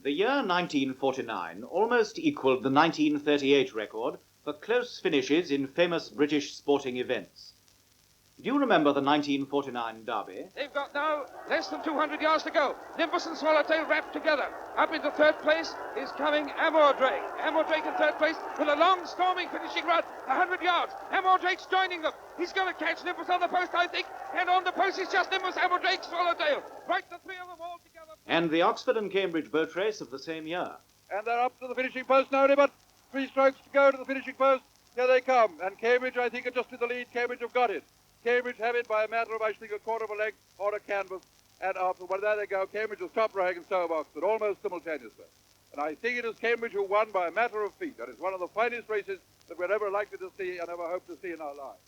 The year 1949 almost equalled the 1938 record for close finishes in famous British sporting events. Do you remember the 1949 Derby? They've got now less than 200 yards to go. Nimbus and Swallowtail wrapped together. Up into third place is coming Amordrake. Amordrake in third place with a long, storming finishing run. 100 yards. Amordrake's joining them. He's going to catch Nimbus on the post, I think. And on the post is just Nimbus, Amordrake, Swallowtail. Right, the three of them all together. And the Oxford and Cambridge boat race of the same year. And they're up to the finishing post now, but 3 strokes to go to the finishing post. Here they come. And Cambridge, I think, are just in the lead. Cambridge have got it. Cambridge have it by a matter of, I think, a quarter of a length or a canvas. And after, well, there they go. Cambridge is top rowing and so have Oxford, almost simultaneously. And I think it is Cambridge who won by a matter of feet. And it's one of the finest races that we're ever likely to see and ever hope to see in our lives.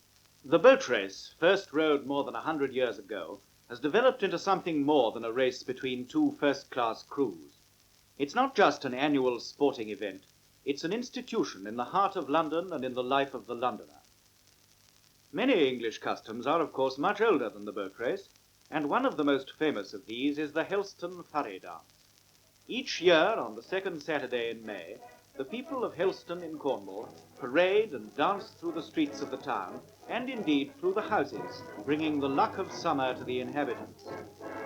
The boat race, first rowed more than 100 years ago, has developed into something more than a race between two first-class crews. It's not just an annual sporting event. It's an institution in the heart of London and in the life of the Londoner. Many English customs are, of course, much older than the boat race, and one of the most famous of these is the Helston Furry Dance. Each year, on the second Saturday in May, the people of Helston in Cornwall parade and dance through the streets of the town, and indeed through the houses, bringing the luck of summer to the inhabitants.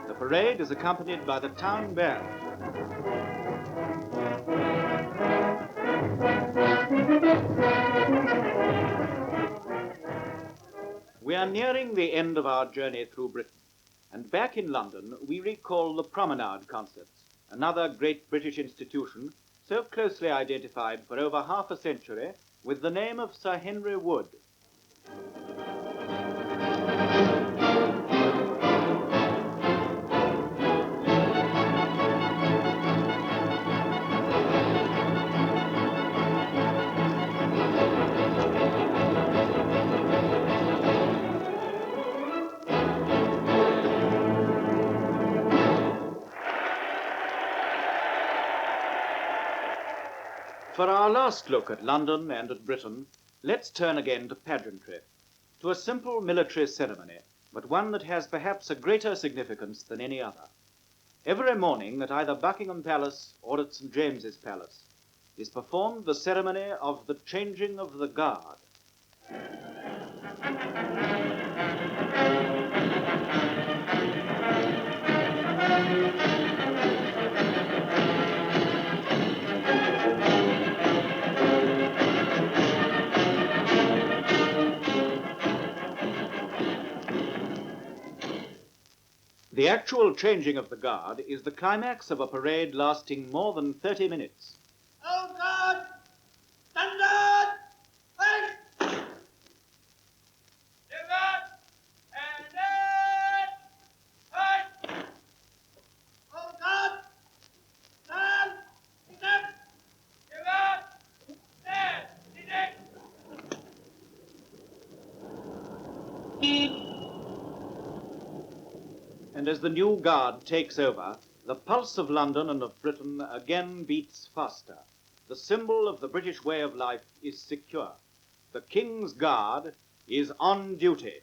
The parade is accompanied by the town band. We are nearing the end of our journey through Britain, and back in London we recall the Promenade Concerts, another great British institution so closely identified for over half a century with the name of Sir Henry Wood. For our last look at London and at Britain, let's turn again to pageantry, to a simple military ceremony, but one that has perhaps a greater significance than any other. Every morning at either Buckingham Palace or at St. James's Palace is performed the ceremony of the changing of the guard. The actual changing of the guard is the climax of a parade lasting more than 30 minutes. Old guard! Standard! Hey! Give up! And then! Hey! Old guard! Stand! Eject! Give up! Stand! Eject! And as the new guard takes over, the pulse of London and of Britain again beats faster. The symbol of the British way of life is secure. The King's Guard is on duty.